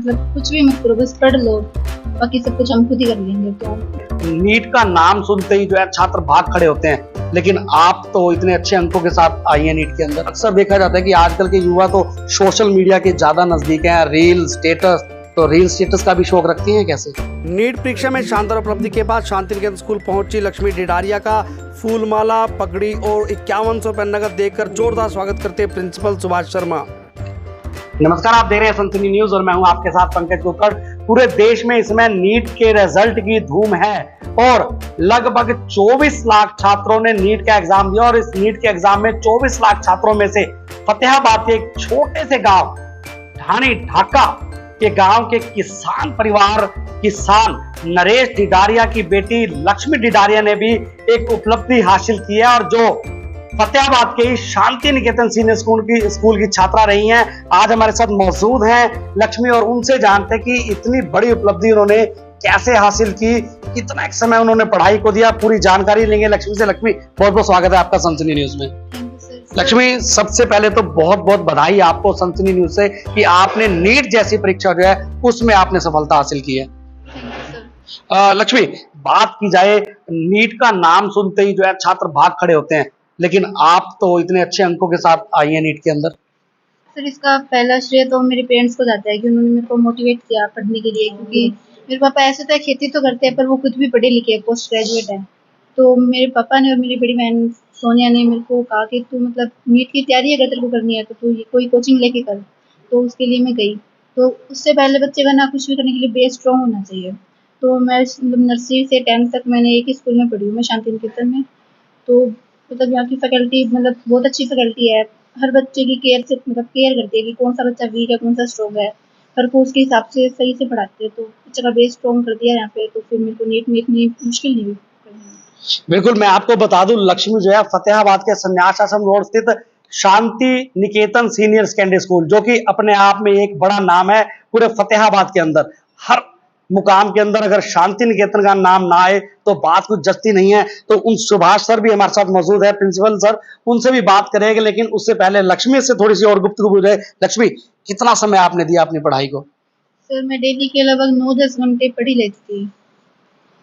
मतलब कुछ भी मत करो, बस पढ़ लो, बाकी सब कुछ हम खुद ही कर लेंगे। तो नीट का नाम सुनते ही जो है छात्र भाग खड़े होते हैं, लेकिन आप तो इतने अच्छे अंकों के साथ आई हैं नीट के अंदर। अक्सर देखा जाता है कि आजकल के युवा तो सोशल मीडिया के ज्यादा नजदीक हैं, रील स्टेटस, तो रील स्टेटस का भी शौक रखती हैं कैसे? नीट परीक्षा में शानदार उपलब्धि के बाद शांति निकेतन स्कूल पहुंची लक्ष्मी डिडारिया का फूलमाला, पगड़ी और 5100 रुपए नगद देकर जोरदार स्वागत करते प्रिंसिपल सुभाष शर्मा। नमस्कार, आप देख रहे हैं सनसनी न्यूज और मैं हूं आपके साथ पंकज कुक्कड़। पूरे देश में इस समय नीट के रिजल्ट की धूम है और लगभग 24 लाख छात्रों ने नीट का एग्जाम दिया और इस नीट के एग्जाम में 24 लाख छात्रों में से फतेहाबाद के एक छोटे से गांव ढाणी ढाका के गांव के किसान परिवार किसान नरेश डिडारिया की बेटी लक्ष्मी डिडारिया ने भी एक उपलब्धि हासिल की है और जो फतेहाबाद के शांति निकेतन सीनियर स्कूल की छात्रा रही हैं, आज हमारे साथ मौजूद हैं लक्ष्मी और उनसे जानते हैं कि इतनी बड़ी उपलब्धि उन्होंने कैसे हासिल की, कितना एक समय उन्होंने पढ़ाई को दिया, पूरी जानकारी लेंगे लक्ष्मी से। लक्ष्मी, बहुत बहुत स्वागत है आपका सनसनी न्यूज में। लक्ष्मी, सबसे पहले तो बहुत बहुत बधाई आपको सनसनी न्यूज से कि आपने नीट जैसी परीक्षा जो है उसमें आपने सफलता हासिल की है। लक्ष्मी, बात की जाए नीट का नाम सुनते ही जो है छात्र भाग खड़े होते हैं, लेकिन आप तो इतने अच्छे अंकों के साथ आई हैं नीट के अंदर। सर, इसका पहला श्रेय तो मेरे पेरेंट्स को जाता है कि उन्होंने मेरे को मोटिवेट किया पढ़ने के लिए, क्योंकि मेरे पापा ऐसे तो खेती तो करते हैं पर वो खुद भी पढ़े लिखे हैं, पोस्ट ग्रेजुएट है। तो मेरे पापा ने और मेरी बड़ी बहन सोनिया ने मेरे को कहा कि तू मतलब नीट की तैयारी अगर तेरे को करनी है तो तू कोई कोचिंग लेके कर। तो उसके लिए मैं गई। तो उससे पहले बच्चे का ना कुछ भी करने के लिए बेस स्ट्रॉन्ग होना चाहिए। तो मैं मतलब नर्सरी से 10th तक मैंने एक ही स्कूल में पढ़ी हूँ, मैं शांति निकेतन में। तो मतलब यहाँ की फैकल्टी मतलब बहुत अच्छी फैकल्टी है, हर बच्चे की केयर से मतलब केयर करती है कि कौन सा बच्चा वीक है, कौन सा स्ट्रॉन्ग है, हर को उसके हिसाब से सही से पढ़ाते हैं। तो बच्चे का बेस स्ट्रॉन्ग कर दिया यहाँ पे, तो फिर मेरे को नीट में इतनी मुश्किल नहीं हुई। बिल्कुल, मैं आपको बता दूं लक्ष्मी जो है फतेहाबाद के संन्यास आश्रम रोड स्थित Shanti Niketan senior secondary school, जो कि अपने आप में एक बड़ा नाम है पूरे फतेहाबाद के अंदर। हर मुकाम के अंदर अगर शांति निकेतन का नाम ना आए तो बात कुछ जचती नहीं है। तो उन सुभाष सर भी हमारे साथ मौजूद है, प्रिंसिपल सर, उनसे भी बात करेंगे, लेकिन उससे पहले लक्ष्मी से थोड़ी सी और गुफ्तगू हो जाए। लक्ष्मी, कितना समय आपने दिया अपनी पढ़ाई को? सर, मैं डेली के लगभग 9-10 घंटे पढ़ ही लेती थी।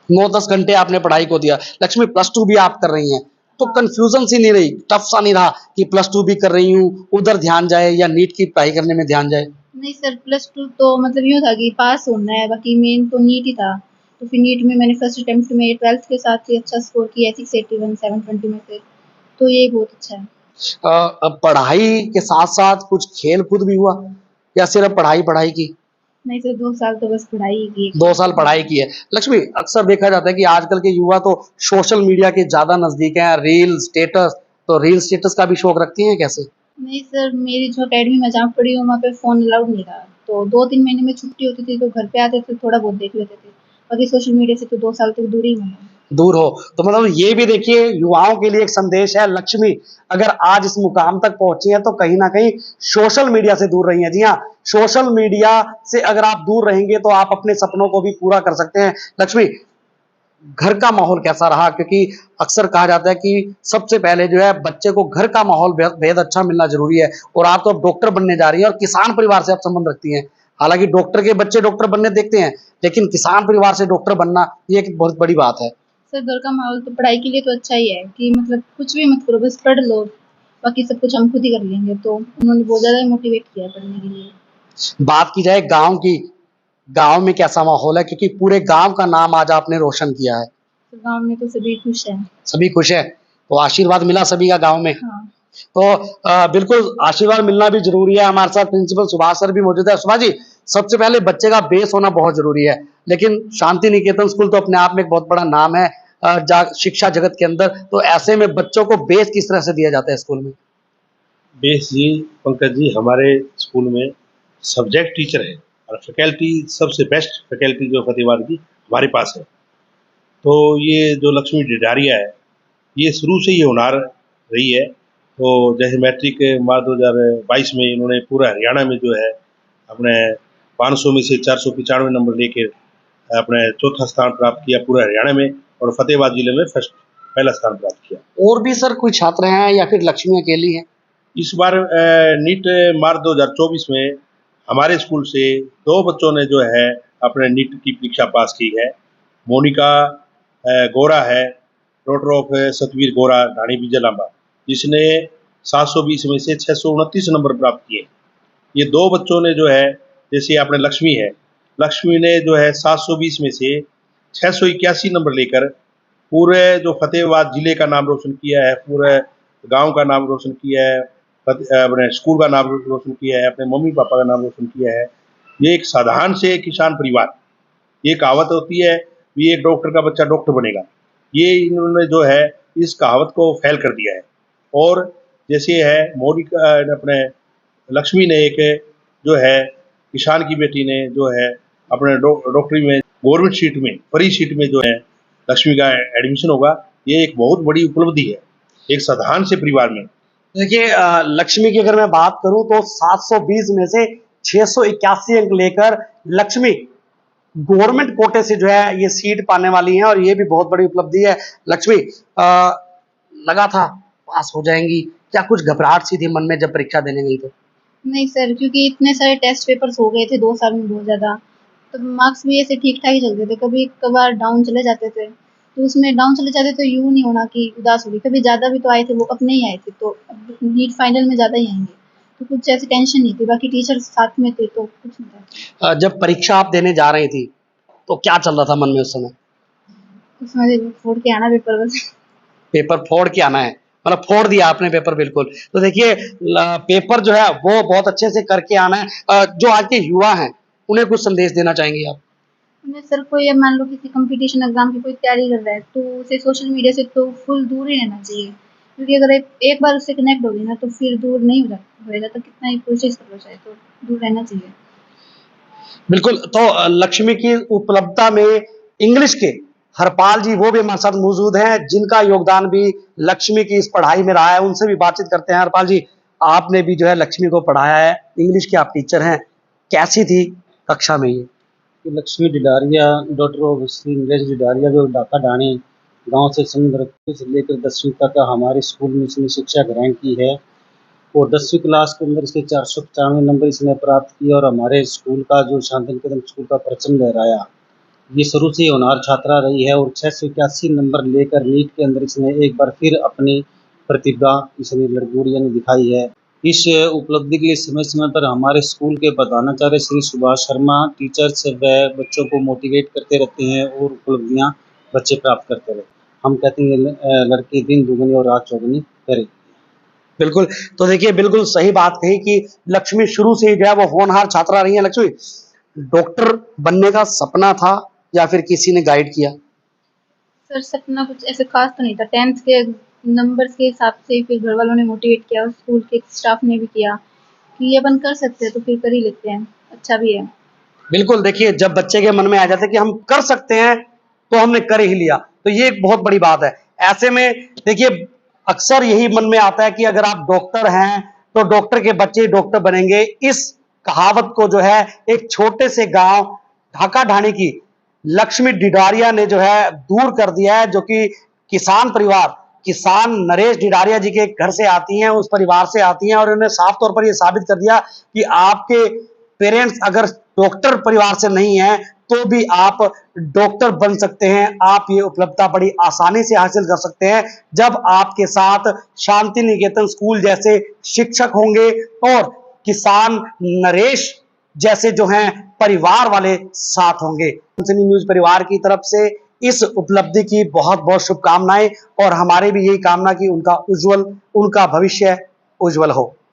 9-10 घंटे आपने पढ़ाई को दिया। लक्ष्मी, +2 भी आप कर रही हैं, तो कंफ्यूजन सी नहीं रही, टफ सा नहीं रहा कि +2 भी कर रही हूँ, उधर ध्यान जाए या नीट की पढ़ाई करने में ध्यान जाए? नहीं सर, +2 तो मतलब यूँ था कि पास होना है, बाकी मेन तो नीट ही था। तो फिर नीट में मैंने फर्स्ट अटेम्प्ट में 12th के साथ ही अच्छा स्कोर किया, 681 720 में से। तो ये बहुत अच्छा है। अब पढ़ाई के साथ साथ कुछ खेल कूद भी हुआ या सिर्फ पढ़ाई पढ़ाई की? नहीं सर, 2 साल तो बस पढ़ाई ही की है। 2 साल पढ़ाई की है। लक्ष्मी, अक्सर देखा जाता है कि आजकल के युवा तो सोशल मीडिया के ज्यादा नजदीक हैं, रील स्टेटस, तो रील स्टेटस का भी शौक रखती हैं कैसे? नहीं सर, मेरी जो अकेडमी में जहाँ पढ़ी हूँ वहाँ पे फ़ोन अलाउड नहीं था। तो 2-3 महीने में छुट्टी होती थी तो घर पे आते थे, थोड़ा बहुत देख लेते थे। बाकी सोशल मीडिया से तो 2 साल तक दूर ही मैं हूँ। दूर हो तो मतलब ये भी देखिए युवाओं के लिए एक संदेश है। लक्ष्मी अगर आज इस मुकाम तक पहुंची है तो कहीं ना कहीं सोशल मीडिया से दूर रही है। जी हाँ, सोशल मीडिया से अगर आप दूर रहेंगे तो आप अपने सपनों को भी पूरा कर सकते हैं। लक्ष्मी, घर का माहौल कैसा रहा? क्योंकि अक्सर कहा जाता है कि सबसे पहले जो है बच्चे को घर का माहौल बेहद अच्छा मिलना जरूरी है, और आप तो अब डॉक्टर बनने जा रही हैं और किसान परिवार से आप संबंध रखती हैं। हालांकि डॉक्टर के बच्चे डॉक्टर बनने देखते हैं, लेकिन किसान परिवार से डॉक्टर बनना ये एक बहुत बड़ी बात है। सर, घर का माहौल तो पढ़ाई के लिए तो अच्छा ही है कि मतलब कुछ भी मत करो, बस पढ़ लो, बाकी सब कुछ हम खुद ही कर लेंगे। तो उन्होंने बहुत ज़्यादा मोटिवेट किया पढ़ने के लिए। बात की जाए गांव की, गांव में कैसा माहौल है? क्योंकि पूरे गांव का नाम आज आपने रोशन किया है। तो गाँव में तो सभी खुश हैं। सभी खुश है, तो आशीर्वाद मिला सभी का गांव में। हाँ। तो बिल्कुल आशीर्वाद मिलना भी जरूरी है। हमारे साथ प्रिंसिपल सुभाष सर भी मौजूद है। सुभाष जी, सबसे पहले बच्चे का बेस होना बहुत जरूरी है, लेकिन शांति निकेतन स्कूल तो अपने आप में एक बहुत बड़ा नाम है शिक्षा जगत के अंदर। तो ऐसे में बच्चों को बेस किस तरह से दिया जाता है स्कूल में? बेस जी, पंकज जी, हमारे स्कूल में सब्जेक्ट टीचर है और फैकल्टी सबसे बेस्ट फैकल्टी जो फतेहाबाद की हमारे पास है। तो ये जो लक्ष्मी डिडारिया है, ये शुरू से ही होनहार रही है। तो जैसे मैट्रिक मार्च 2022 में इन्होंने पूरा हरियाणा में जो है अपने 500 में से 495 नंबर लेके अपने चौथा स्थान प्राप्त किया पूरा हरियाणा में, और फतेहाबाद जिले में फर्स्ट पहला स्थान प्राप्त किया। और भी सर कोई छात्र हैं या फिर लक्ष्मी अकेली है? इस बार नीट मार्च 2024 में हमारे स्कूल से 2 बच्चों ने जो है अपने नीट की परीक्षा पास की है। मोनिका गोरा है, डॉटर ऑफ सतवीर गोरा ढाणी बिजलांबा, जिसने 720 में से 629 नंबर प्राप्त किए। ये 2 बच्चों ने जो है, जैसे आपने लक्ष्मी है, लक्ष्मी ने जो है 720 में से 681 नंबर लेकर पूरे जो फतेहाबाद जिले का नाम रोशन किया है, पूरे गांव का नाम रोशन किया है, अपने स्कूल का नाम रोशन किया है, अपने मम्मी पापा का नाम रोशन किया है। ये एक साधारण से किसान परिवार, ये कहावत होती है भी एक डॉक्टर का बच्चा डॉक्टर बनेगा, ये इन्होंने जो है इस कहावत को फैल कर दिया है। और जैसे है मोनिका अपने लक्ष्मी ने एक जो है किसान की बेटी ने जो है अपने डॉक्टरी में गवर्नमेंट सीट में फ्री सीट में जो है लक्ष्मी का एडमिशन होगा, ये एक बहुत बड़ी उपलब्धि है एक साधारण से परिवार में। देखिए लक्ष्मी की अगर मैं बात करूं तो 720 में से 681 अंक लेकर लक्ष्मी गवर्नमेंट कोटे से जो है ये सीट पाने वाली हैं और ये भी बहुत बड़ी उपलब्धि है। लक्ष्मी लगा था पास हो जाएंगी, क्या कुछ घबराहट सी थी मन में जब परीक्षा देने गई तो? नहीं सर, क्योंकि इतने सारे टेस्ट पेपर्स हो गए थे 2 साल में बहुत ज़्यादा, तो मार्क्स भी ऐसे ठीक-ठाक ही चलते थे। कभी कभार डाउन चले जाते थे, तो उसमें डाउन चले जाते तो यूँ नहीं होना कि उदास हो गई। कभी ज़्यादा भी तो आए थे, वो अपने ही आए थे, तो अब नीट फाइनल में ज़्यादा ही आएँगे। तो कुछ ऐसी टेंशन नहीं थी, बाकी टीचर साथ में थे तो कुछ नहीं था। जब परीक्षा आप देने जा रही थी तो क्या चल रहा था मन में उस समय? उसमें से फोड़ के आना पेपर बस। पेपर फोड़ के आना है, मतलब फोड़ दिया आपने पेपर बिल्कुल। तो देखिए पेपर जो है वो बहुत अच्छे से करके आना है। जो आज के युवा हैं उन्हें कुछ संदेश देना चाहेंगे आप? मैं सर कोई अब मान लो किसी कंपटीशन एग्जाम की कोई तैयारी कर रहा है तो उसे सोशल मीडिया से तो फुल दूर ही रहना चाहिए, क्योंकि अगर एक बार उससे कनेक्ट हो गई ना तो फिर दूर नहीं होएगा, तो कितना ही कोशिश कर लो चाहे तो दूर रहना चाहिए। बिल्कुल। तो लक्ष्मी की उपलब्धता में इंग्लिश के हरपाल जी वो भी हमारे साथ मौजूद हैं जिनका योगदान भी लक्ष्मी की इस पढ़ाई में रहा है। उनसे भी बातचीत करते हैं। हरपाल जी, आपने भी जो है लक्ष्मी को पढ़ाया है, इंग्लिश के आप टीचर हैं, कैसी थी कक्षा में ये? लक्ष्मी डिडारिया, डॉटर ऑफ श्री नीरज डिडारिया, जो ढाका ढाणी गांव से समुद्र से लेकर 10वीं तक हमारे स्कूल में इसने शिक्षा ग्रहण की है और 10वीं क्लास के अंदर इसके 495 नंबर इसने प्राप्त किए और हमारे स्कूल का जो शांतिनिकेतन स्कूल का परचम लहराया। ये शुरू से होनहार छात्रा रही है और 681 नंबर लेकर नीट के अंदर इसने एक बार फिर अपनी प्रतिभा इसने लड़गूर यानी दिखाई है। इस उपलब्धि के लिए समय समय पर हमारे स्कूल के प्रधानाचार्य श्री सुभाष शर्मा टीचर्स व बच्चों को मोटिवेट करते रहते हैं और उपलब्धियां बच्चे प्राप्त करते रहते हैं। हम कहते हैं लड़के दिन दुगनी और रात चौगुनी करे। बिल्कुल। तो देखिए बिल्कुल सही बात कही कि लक्ष्मी शुरू से ही जो है वो होनहार छात्रा रही है। लक्ष्मी, डॉक्टर बनने का सपना था या फिर किसी ने गाइड किया? सर सपना कुछ ऐसे खास तो नहीं था, 10th के नंबर्स के हिसाब से फिर घर वालों ने मोटिवेट किया और स्कूल के स्टाफ ने भी किया कि ये अपन कर सकते हैं तो फिर कर ही लेते हैं, अच्छा भी है। बिल्कुल। देखिए जब बच्चे के मन में आ जाता है कि हम कर सकते हैं तो हमने कर ही लिया, तो ये एक बहुत बड़ी बात है। ऐसे में देखिए अक्सर यही मन में आता है कि अगर आप डॉक्टर हैं तो डॉक्टर के बच्चे डॉक्टर बनेंगे। इस कहावत को जो है एक छोटे से गांव ढाका ढाणी की लक्ष्मी डिडारिया ने जो है दूर कर दिया है, जो कि किसान परिवार, किसान नरेश डिडारिया जी के घर से आती हैं, उस परिवार से आती हैं और उन्होंने साफ तौर पर यह साबित कर दिया कि आपके पेरेंट्स अगर डॉक्टर परिवार से नहीं है तो भी आप डॉक्टर बन सकते हैं। आप ये उपलब्धता बड़ी आसानी से हासिल कर सकते हैं जब आपके साथ शांति निकेतन स्कूल जैसे शिक्षक होंगे और किसान नरेश जैसे जो हैं परिवार वाले साथ होंगे। सनसनी न्यूज परिवार की तरफ से इस उपलब्धि की बहुत बहुत शुभकामनाएं और हमारे भी यही कामना कि उनका भविष्य उज्जवल हो।